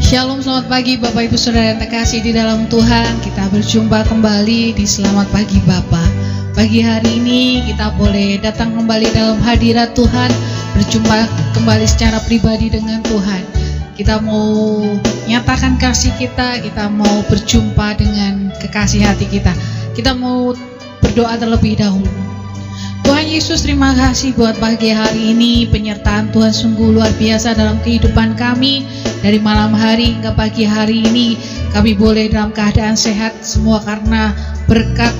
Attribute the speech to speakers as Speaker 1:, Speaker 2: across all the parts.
Speaker 1: Shalom, selamat pagi Bapak Ibu Saudara yang terkasih di dalam Tuhan. Kita berjumpa kembali di Selamat Pagi Bapak. Pagi hari ini kita boleh datang kembali dalam hadirat Tuhan, berjumpa kembali secara pribadi dengan Tuhan. Kita mau nyatakan kasih kita mau berjumpa dengan kekasih hati kita. Kita mau berdoa terlebih dahulu. Tuhan Yesus, terima kasih buat pagi hari ini. Penyertaan Tuhan sungguh luar biasa dalam kehidupan kami. Dari malam hari hingga pagi hari ini kami boleh dalam keadaan sehat semua karena berkat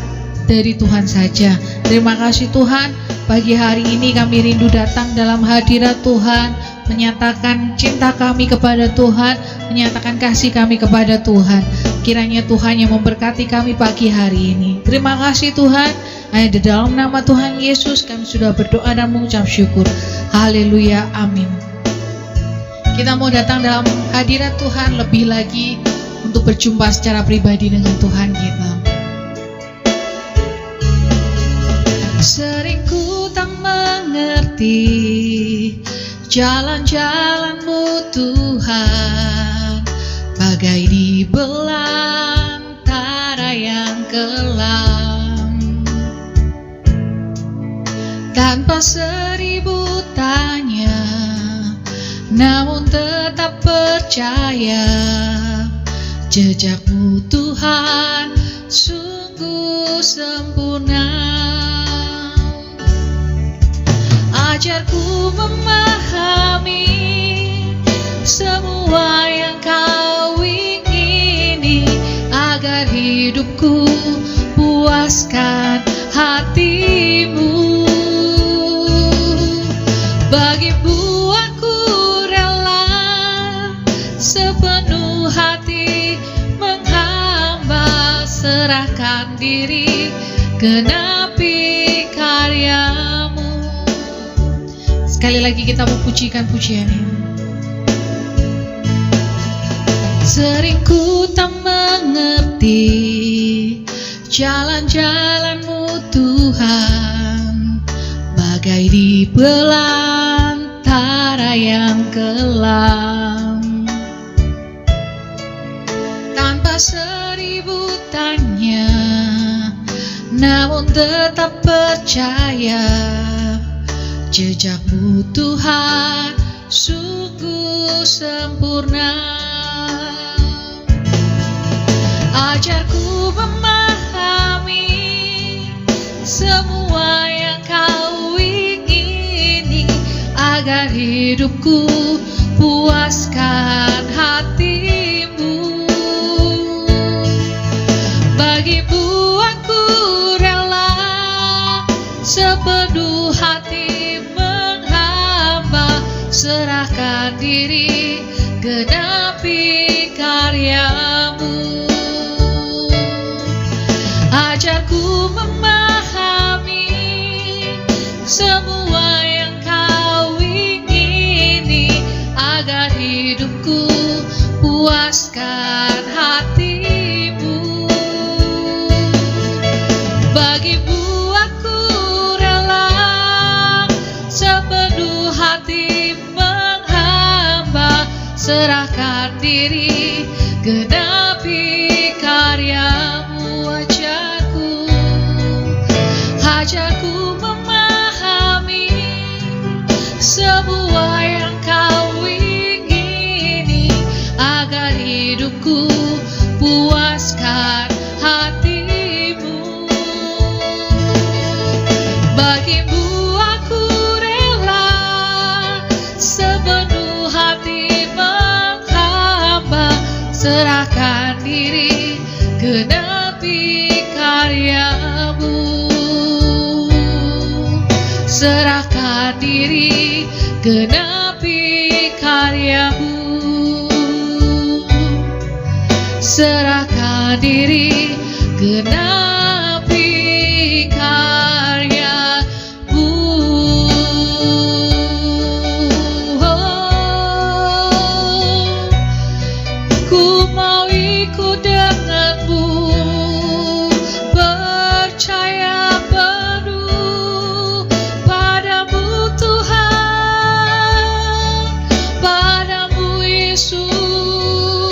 Speaker 1: dari Tuhan saja. Terima kasih Tuhan, pagi hari ini kami rindu datang dalam hadirat Tuhan, menyatakan cinta kami kepada Tuhan, menyatakan kasih kami kepada Tuhan. Kiranya Tuhan yang memberkati kami pagi hari ini. Terima kasih Tuhan. Hanya di dalam nama Tuhan Yesus kami sudah berdoa dan mengucap syukur. Haleluya, amin. Kita mau datang dalam hadirat Tuhan lebih lagi untuk berjumpa secara pribadi dengan Tuhan kita. Sering ku tak mengerti jalan-jalan-Mu Tuhan, bagai di belantara yang kelam. Tanpa seribu tanya, namun tetap percaya, jejak-Mu Tuhan sungguh sempurna. Ajarku memahami semua yang Kau ingini, agar hidupku puaskan hati-Mu. Bagimu aku rela sepenuh hati menghamba, serahkan diri genapi karya-Mu. Sekali lagi kita memujikan pujian ini. Sering ku tak mengerti jalan-jalan-Mu Tuhan, bagai di belantara yang kelam. Tanpa seribu tanya, namun tetap percaya, jejak-Mu Tuhan sungguh sempurna. Ajarku memahami semua yang Kau ingini, agar hidupku puaskan hati-Mu. Bagimu aku rela sepenuh hati menghamba, serahkan diri genapi karya-Mu. Ajarku memahami semua yang Kau ingini, agar hidupku puaskan hati-Mu. Bagimu aku rela sepenuh hati menghamba, serahkan diri genapi karya-Mu. Ajarku memahami semua yang Kau ingini, agar hidupku puaskan hati-Mu. Bagimu aku rela sepenuh hati menghamba, serahkan diri genapi karya-Mu. Serahkan diri genapi karya-Mu. Serahkan diri genapi karya-Mu. Ku mau ikut dengan-Mu, percaya penuh padamu Tuhan, padamu Yesus.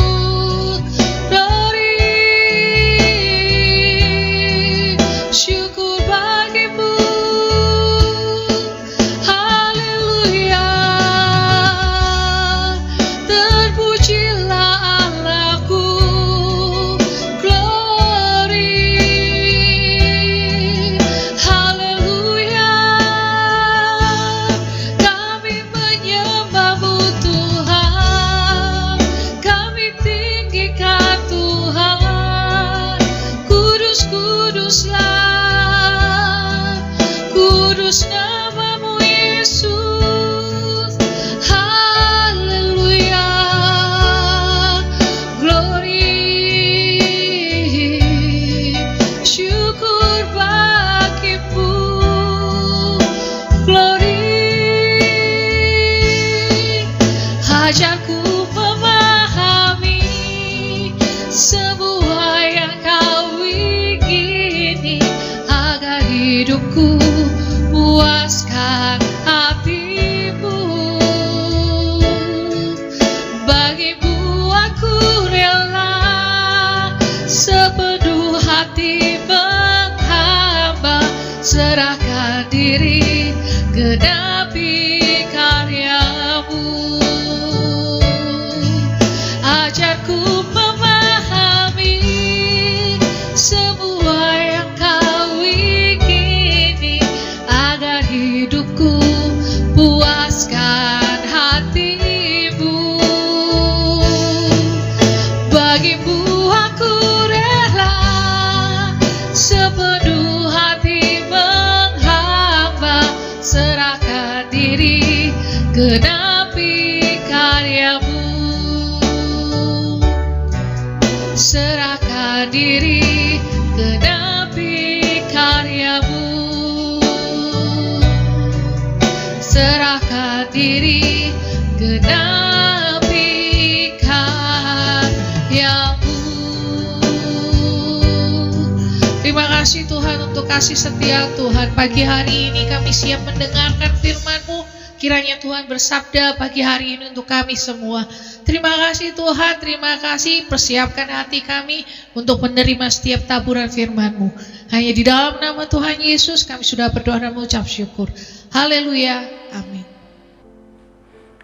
Speaker 1: kuduslah, kudus namamu Yesus. Haleluya, glory, syukur bagimu, glory. Ajarku memahami semua yang kau ingini, agar hidupku puaskan hatimu. Bagimu aku rela sepenuh hati menghamba, serahkan diri genapi karyamu. Ajarku memahami semua yang kau ingini, agar hidupku puaskan hatimu. Bagimu aku rela sepenuh hati menghamba, serahkan diri genapi karyamu. Serahkan diri genapi karyamu, serahkan diri genapi karyamu. Terima kasih Tuhan untuk kasih setia Tuhan. Pagi hari ini kami siap mendengarkan firman-Mu. Kiranya Tuhan bersabda pagi hari ini untuk kami semua. Terima kasih Tuhan, terima kasih. Persiapkan hati kami untuk menerima setiap taburan firman-Mu. Hanya di dalam nama Tuhan Yesus kami sudah berdoa dan mengucap syukur. Haleluya, amin.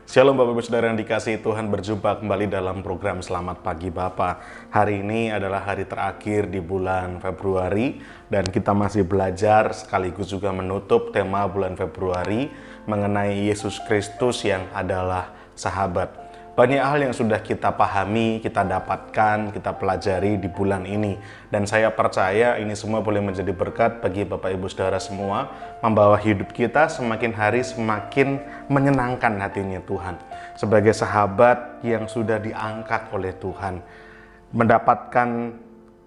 Speaker 2: Shalom Bapak Ibu Saudara yang dikasihi Tuhan, berjumpa kembali dalam program Selamat Pagi Bapa. Hari ini adalah hari terakhir di bulan Februari dan kita masih belajar sekaligus juga menutup tema bulan Februari mengenai Yesus Kristus yang adalah sahabat. Banyak hal yang sudah kita pahami, kita dapatkan, kita pelajari di bulan ini. Dan saya percaya ini semua boleh menjadi berkat bagi Bapak Ibu Saudara semua, membawa hidup kita semakin hari semakin menyenangkan hatinya Tuhan. Sebagai sahabat yang sudah diangkat oleh Tuhan, mendapatkan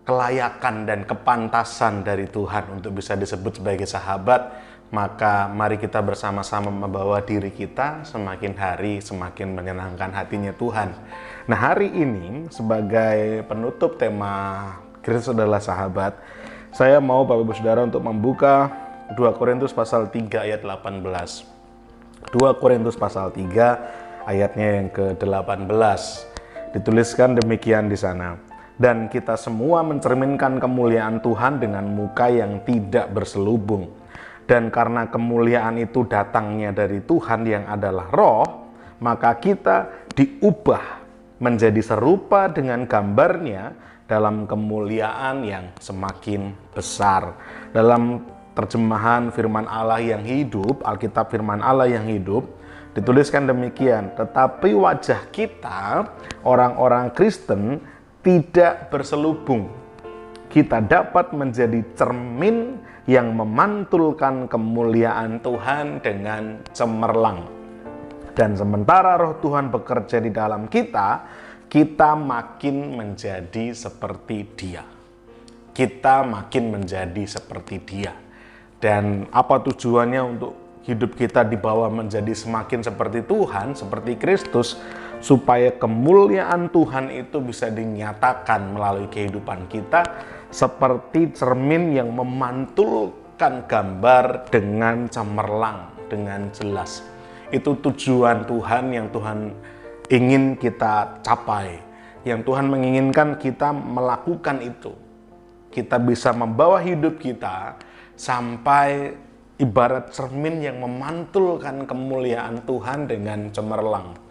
Speaker 2: kelayakan dan kepantasan dari Tuhan untuk bisa disebut sebagai sahabat, maka mari kita bersama-sama membawa diri kita semakin hari semakin menyenangkan hatinya Tuhan. Nah, hari ini sebagai penutup tema Kristus adalah sahabat, saya mau Bapak Ibu Saudara untuk membuka 2 Korintus pasal 3 ayat 18. 2 Korintus pasal 3 ayatnya yang ke-18. Dituliskan demikian di sana. Dan kita semua mencerminkan kemuliaan Tuhan dengan muka yang tidak berselubung. Dan karena kemuliaan itu datangnya dari Tuhan yang adalah Roh, maka kita diubah menjadi serupa dengan gambarnya dalam kemuliaan yang semakin besar. Dalam terjemahan firman Allah yang hidup, Alkitab firman Allah yang hidup, dituliskan demikian, tetapi wajah kita, orang-orang Kristen, tidak berselubung. Kita dapat menjadi cermin yang memantulkan kemuliaan Tuhan dengan cemerlang. Dan sementara Roh Tuhan bekerja di dalam kita, kita makin menjadi seperti Dia. Kita makin menjadi seperti Dia. Dan apa tujuannya untuk hidup kita dibawa menjadi semakin seperti Tuhan, seperti Kristus, supaya kemuliaan Tuhan itu bisa dinyatakan melalui kehidupan kita seperti cermin yang memantulkan gambar dengan cemerlang, dengan jelas. Itu tujuan Tuhan yang Tuhan ingin kita capai, yang Tuhan menginginkan kita melakukan itu. Kita bisa membawa hidup kita sampai ibarat cermin yang memantulkan kemuliaan Tuhan dengan cemerlang.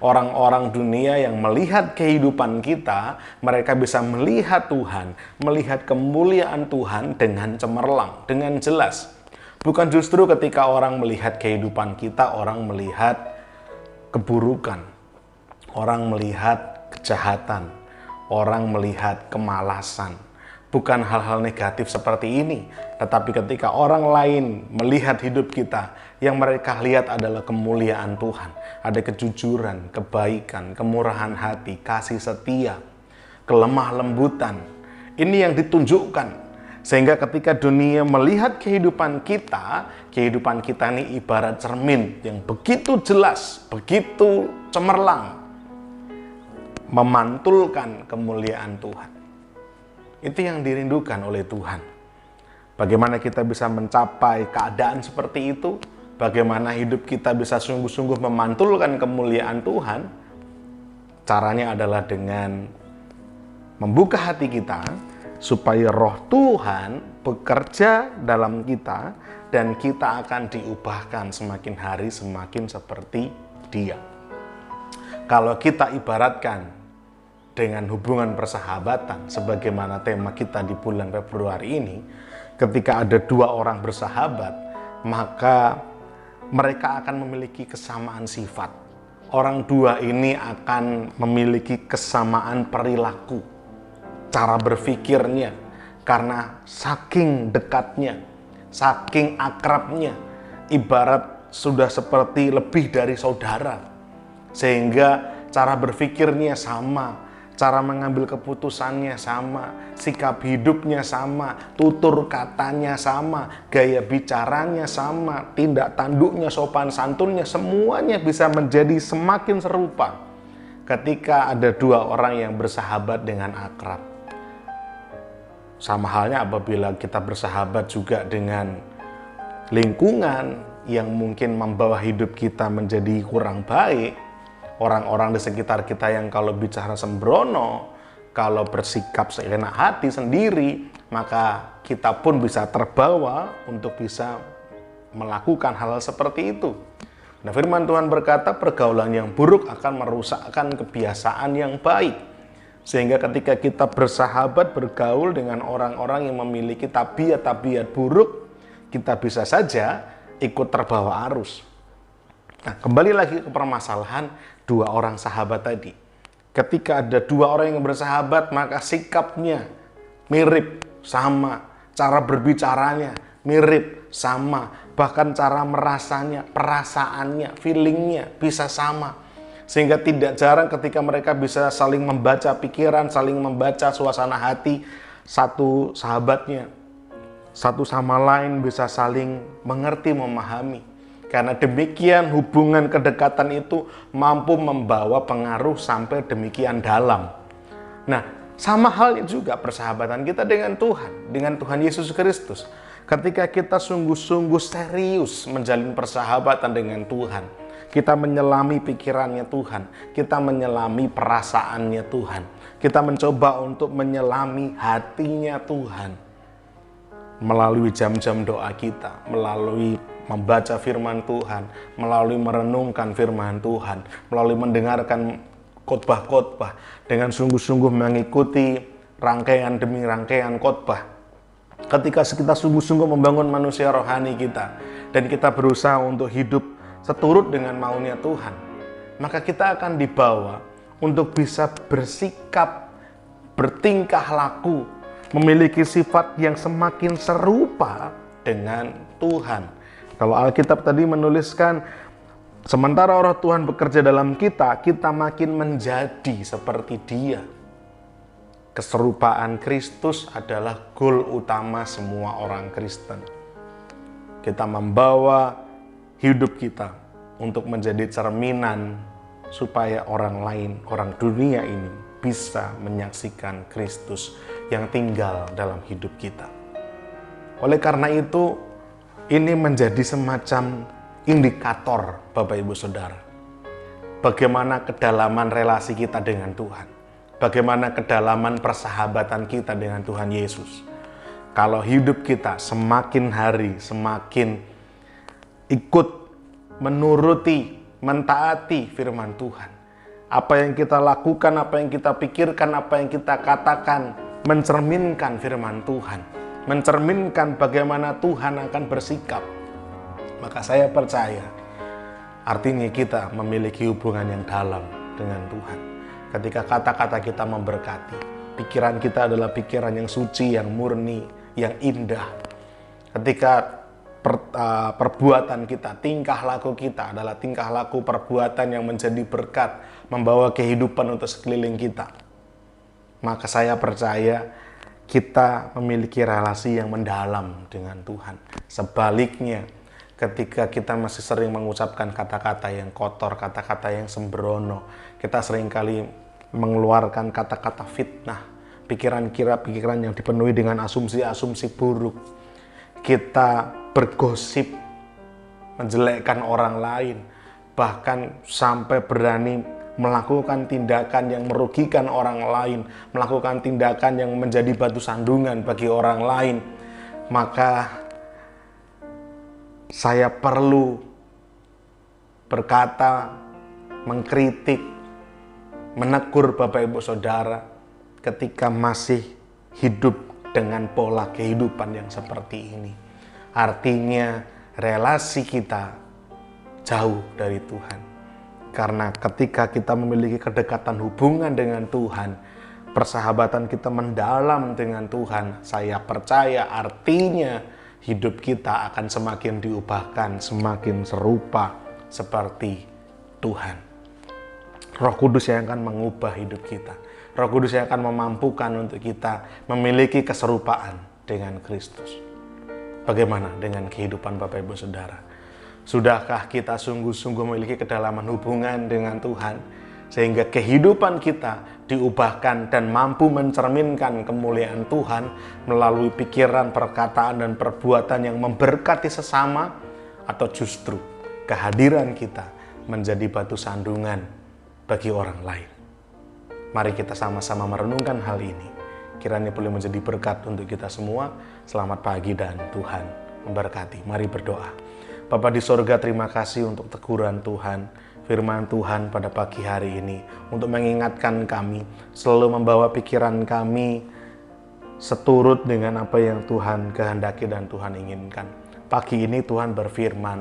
Speaker 2: Orang-orang dunia yang melihat kehidupan kita, mereka bisa melihat Tuhan, melihat kemuliaan Tuhan dengan cemerlang, dengan jelas. Bukan justru ketika orang melihat kehidupan kita, orang melihat keburukan, orang melihat kejahatan, orang melihat kemalasan, bukan hal-hal negatif seperti ini, tetapi ketika orang lain melihat hidup kita, yang mereka lihat adalah kemuliaan Tuhan. Ada kejujuran, kebaikan, kemurahan hati, kasih setia, kelemah lembutan. Ini yang ditunjukkan. Sehingga ketika dunia melihat kehidupan kita ini ibarat cermin yang begitu jelas, begitu cemerlang, memantulkan kemuliaan Tuhan. Itu yang dirindukan oleh Tuhan. Bagaimana kita bisa mencapai keadaan seperti itu? Bagaimana hidup kita bisa sungguh-sungguh memantulkan kemuliaan Tuhan? Caranya adalah dengan membuka hati kita supaya roh Tuhan bekerja dalam kita dan kita akan diubahkan semakin hari semakin seperti Dia. Kalau kita ibaratkan dengan hubungan persahabatan, sebagaimana tema kita di bulan Februari ini, ketika ada dua orang bersahabat, maka mereka akan memiliki kesamaan sifat. Orang dua ini akan memiliki kesamaan perilaku, cara berpikirnya, karena saking dekatnya, saking akrabnya, ibarat sudah seperti lebih dari saudara, sehingga cara berpikirnya sama, cara mengambil keputusannya sama, sikap hidupnya sama, tutur katanya sama, gaya bicaranya sama, tindak tanduknya, sopan santunnya, semuanya bisa menjadi semakin serupa ketika ada dua orang yang bersahabat dengan akrab. Sama halnya apabila kita bersahabat juga dengan lingkungan yang mungkin membawa hidup kita menjadi kurang baik, orang-orang di sekitar kita yang kalau bicara sembrono, kalau bersikap seenak hati sendiri, maka kita pun bisa terbawa untuk bisa melakukan hal seperti itu. Nah, firman Tuhan berkata, pergaulan yang buruk akan merusakkan kebiasaan yang baik. Sehingga ketika kita bersahabat, bergaul dengan orang-orang yang memiliki tabiat-tabiat buruk, kita bisa saja ikut terbawa arus. Nah, kembali lagi ke permasalahan dua orang sahabat tadi. Ketika ada dua orang yang bersahabat, maka sikapnya mirip, sama. Cara berbicaranya mirip, sama. Bahkan cara merasanya, perasaannya, feelingnya bisa sama. Sehingga tidak jarang ketika mereka bisa saling membaca pikiran, saling membaca suasana hati satu sahabatnya. Satu sama lain bisa saling mengerti, memahami. Karena demikian hubungan kedekatan itu mampu membawa pengaruh sampai demikian dalam. Nah, sama halnya juga persahabatan kita dengan Tuhan Yesus Kristus. Ketika kita sungguh-sungguh serius menjalin persahabatan dengan Tuhan, kita menyelami pikirannya Tuhan, kita menyelami perasaannya Tuhan, kita mencoba untuk menyelami hatinya Tuhan melalui jam-jam doa kita, melalui membaca firman Tuhan, melalui merenungkan firman Tuhan, melalui mendengarkan khotbah-khotbah, dengan sungguh-sungguh mengikuti rangkaian demi rangkaian khotbah. Ketika kita sungguh-sungguh membangun manusia rohani kita, dan kita berusaha untuk hidup seturut dengan maunya Tuhan, maka kita akan dibawa untuk bisa bersikap, bertingkah laku, memiliki sifat yang semakin serupa dengan Tuhan. Kalau Alkitab tadi menuliskan, sementara roh Tuhan bekerja dalam kita, kita makin menjadi seperti Dia. Keserupaan Kristus adalah goal utama semua orang Kristen. Kita membawa hidup kita untuk menjadi cerminan supaya orang lain, orang dunia ini bisa menyaksikan Kristus yang tinggal dalam hidup kita. Oleh karena itu, ini menjadi semacam indikator, Bapak Ibu Saudara, bagaimana kedalaman relasi kita dengan Tuhan, bagaimana kedalaman persahabatan kita dengan Tuhan Yesus. Kalau hidup kita semakin hari semakin ikut menuruti, mentaati firman Tuhan, apa yang kita lakukan, apa yang kita pikirkan, apa yang kita katakan mencerminkan firman Tuhan, mencerminkan bagaimana Tuhan akan bersikap, maka saya percaya artinya kita memiliki hubungan yang dalam dengan Tuhan. Ketika kata-kata kita memberkati, pikiran kita adalah pikiran yang suci, yang murni, yang indah. Ketika perbuatan kita, tingkah laku kita adalah tingkah laku perbuatan yang menjadi berkat, membawa kehidupan untuk sekeliling kita, maka saya percaya kita memiliki relasi yang mendalam dengan Tuhan. Sebaliknya, ketika kita masih sering mengucapkan kata-kata yang kotor, kata-kata yang sembrono, kita seringkali mengeluarkan kata-kata fitnah, pikiran yang dipenuhi dengan asumsi-asumsi buruk. Kita bergosip, menjelekkan orang lain, bahkan sampai berani melakukan tindakan yang merugikan orang lain, melakukan tindakan yang menjadi batu sandungan bagi orang lain, maka saya perlu berkata, mengkritik, menegur Bapak Ibu Saudara ketika masih hidup dengan pola kehidupan yang seperti ini. Artinya relasi kita jauh dari Tuhan. Karena ketika kita memiliki kedekatan hubungan dengan Tuhan, persahabatan kita mendalam dengan Tuhan, saya percaya artinya hidup kita akan semakin diubahkan, semakin serupa seperti Tuhan. Roh Kudus yang akan mengubah hidup kita. Roh Kudus yang akan memampukan untuk kita memiliki keserupaan dengan Kristus. Bagaimana dengan kehidupan Bapak Ibu Saudara? Sudahkah kita sungguh-sungguh memiliki kedalaman hubungan dengan Tuhan, sehingga kehidupan kita diubahkan dan mampu mencerminkan kemuliaan Tuhan melalui pikiran, perkataan, dan perbuatan yang memberkati sesama, atau justru kehadiran kita menjadi batu sandungan bagi orang lain? Mari kita sama-sama merenungkan hal ini. Kiranya boleh menjadi berkat untuk kita semua. Selamat pagi dan Tuhan memberkati. Mari berdoa. Bapa di sorga, terima kasih untuk teguran Tuhan, firman Tuhan pada pagi hari ini, untuk mengingatkan kami, selalu membawa pikiran kami seturut dengan apa yang Tuhan kehendaki dan Tuhan inginkan. Pagi ini Tuhan berfirman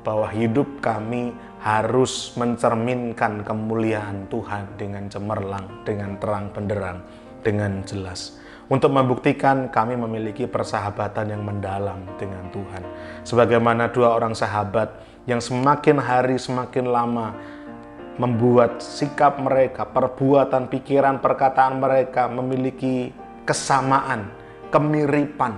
Speaker 2: bahwa hidup kami harus mencerminkan kemuliaan Tuhan dengan cemerlang, dengan terang benderang, dengan jelas. Untuk membuktikan kami memiliki persahabatan yang mendalam dengan Tuhan. Sebagaimana dua orang sahabat yang semakin hari semakin lama membuat sikap mereka, perbuatan, pikiran, perkataan mereka memiliki kesamaan, kemiripan.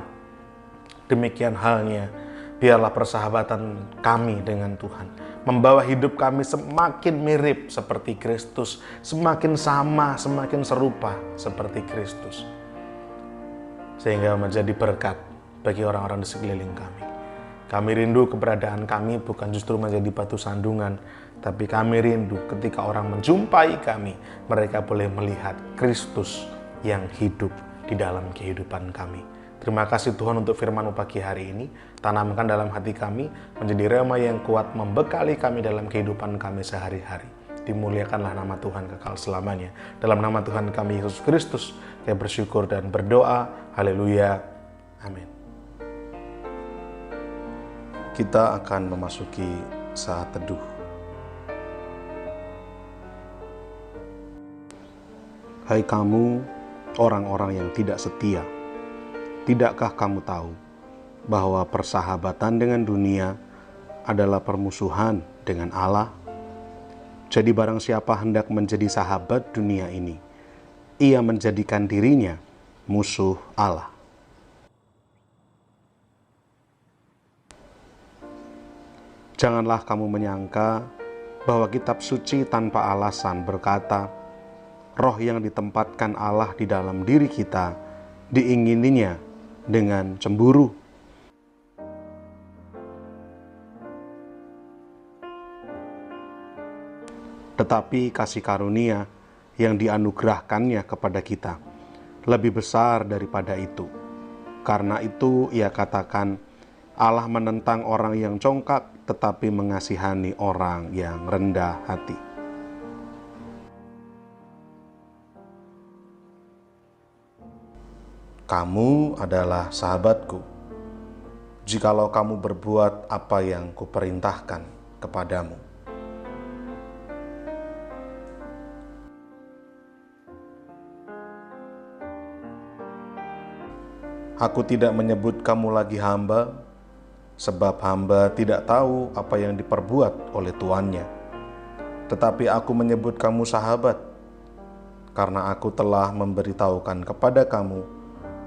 Speaker 2: Demikian halnya, biarlah persahabatan kami dengan Tuhan membawa hidup kami semakin mirip seperti Kristus, semakin sama, semakin serupa seperti Kristus, sehingga menjadi berkat bagi orang-orang di sekeliling kami. Kami rindu keberadaan kami bukan justru menjadi batu sandungan, tapi kami rindu ketika orang menjumpai kami, mereka boleh melihat Kristus yang hidup di dalam kehidupan kami. Terima kasih Tuhan untuk firman-Mu pagi hari ini. Tanamkan dalam hati kami menjadi rema yang kuat, membekali kami dalam kehidupan kami sehari-hari. Dimuliakanlah nama Tuhan kekal selamanya. Dalam nama Tuhan kami Yesus Kristus, saya bersyukur dan berdoa. Haleluya. Amin. Kita akan memasuki saat teduh. Hai kamu, orang-orang yang tidak setia. Tidakkah kamu tahu bahwa persahabatan dengan dunia adalah permusuhan dengan Allah? Jadi barang siapa hendak menjadi sahabat dunia ini, ia menjadikan dirinya musuh Allah. Janganlah kamu menyangka bahwa kitab suci tanpa alasan berkata, roh yang ditempatkan Allah di dalam diri kita diingininya dengan cemburu. Tetapi kasih karunia yang dianugerahkannya kepada kita lebih besar daripada itu. Karena itu ia katakan, Allah menentang orang yang congkak, tetapi mengasihani orang yang rendah hati. Kamu adalah sahabatku, jikalau kamu berbuat apa yang kuperintahkan kepadamu. Aku tidak menyebut kamu lagi hamba, sebab hamba tidak tahu apa yang diperbuat oleh tuannya. Tetapi aku menyebut kamu sahabat, karena aku telah memberitahukan kepada kamu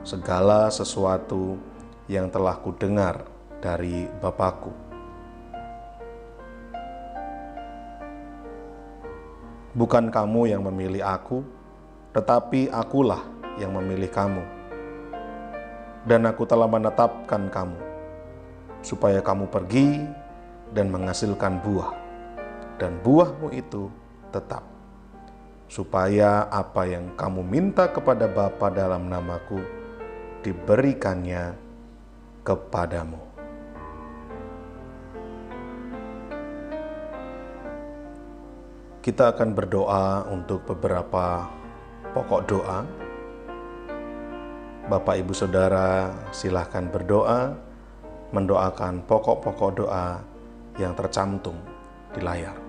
Speaker 2: segala sesuatu yang telah kudengar dari Bapakku. Bukan kamu yang memilih aku, tetapi akulah yang memilih kamu. Dan aku telah menetapkan kamu, supaya kamu pergi dan menghasilkan buah, dan buahmu itu tetap, supaya apa yang kamu minta kepada Bapa dalam namaku, diberikannya kepadamu. Kita akan berdoa untuk beberapa pokok doa. Bapak, Ibu, Saudara, silahkan berdoa, mendoakan pokok-pokok doa yang tercantum di layar.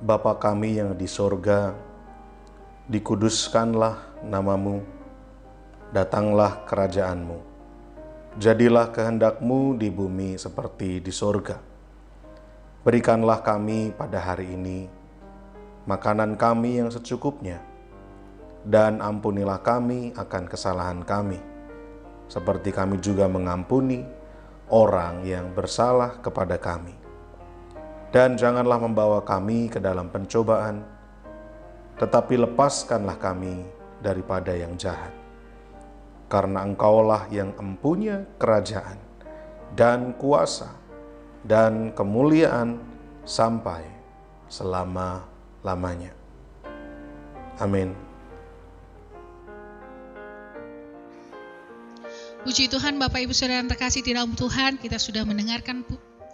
Speaker 2: Bapa kami yang di sorga, dikuduskanlah namamu, datanglah kerajaanmu, jadilah kehendak-Mu di bumi seperti di sorga. Berikanlah kami pada hari ini makanan kami yang secukupnya, dan ampunilah kami akan kesalahan kami, seperti kami juga mengampuni orang yang bersalah kepada kami. Dan janganlah membawa kami ke dalam pencobaan, tetapi lepaskanlah kami daripada yang jahat. Karena Engkaulah yang empunya kerajaan dan kuasa dan kemuliaan sampai selama-lamanya. Amin.
Speaker 1: Puji Tuhan, Bapak Ibu Saudara yang terkasih di dalam Tuhan, kita sudah mendengarkan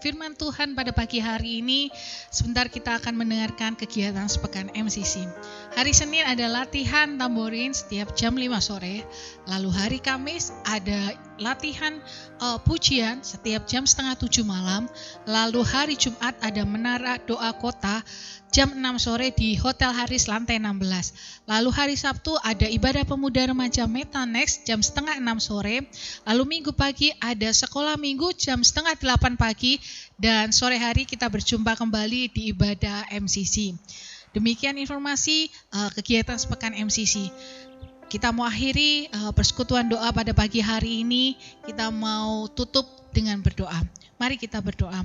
Speaker 1: firman Tuhan pada pagi hari ini. Sebentar kita akan mendengarkan kegiatan sepekan MCC. Hari Senin ada latihan tamborin setiap jam 5 sore. Lalu hari Kamis ada latihan pujian setiap jam 6:30 malam. Lalu hari Jumat ada menara doa kota jam 6 sore di Hotel Haris lantai 16. Lalu hari Sabtu ada ibadah pemuda remaja Metanex jam 5:30 sore. Lalu Minggu pagi ada sekolah minggu jam 7:30 pagi. Dan sore hari kita berjumpa kembali di ibadah MCC. Demikian informasi kegiatan sepekan MCC. Kita mau akhiri persekutuan doa pada pagi hari ini. Kita mau tutup dengan berdoa. Mari kita berdoa.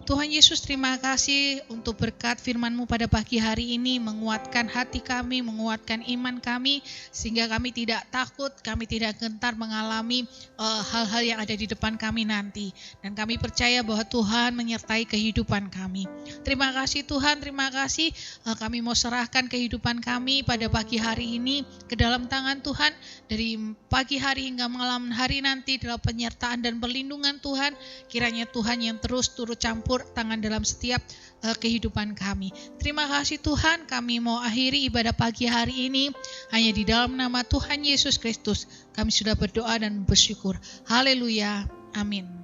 Speaker 1: Tuhan Yesus, terima kasih untuk berkat firman-Mu pada pagi hari ini, menguatkan hati kami, menguatkan iman kami, sehingga kami tidak takut, kami tidak gentar mengalami hal-hal yang ada di depan kami nanti. Dan kami percaya bahwa Tuhan menyertai kehidupan kami. Terima kasih Tuhan, terima kasih kami mau serahkan kehidupan kami pada pagi hari ini ke dalam tangan Tuhan. Dari pagi hari hingga malam hari nanti dalam penyertaan dan perlindungan Tuhan, kiranya Tuhan yang terus turut campur tangan dalam setiap kehidupan kami. Terima kasih Tuhan, kami mau akhiri ibadah pagi hari ini hanya di dalam nama Tuhan Yesus Kristus. Kami sudah berdoa dan bersyukur. Haleluya. Amin.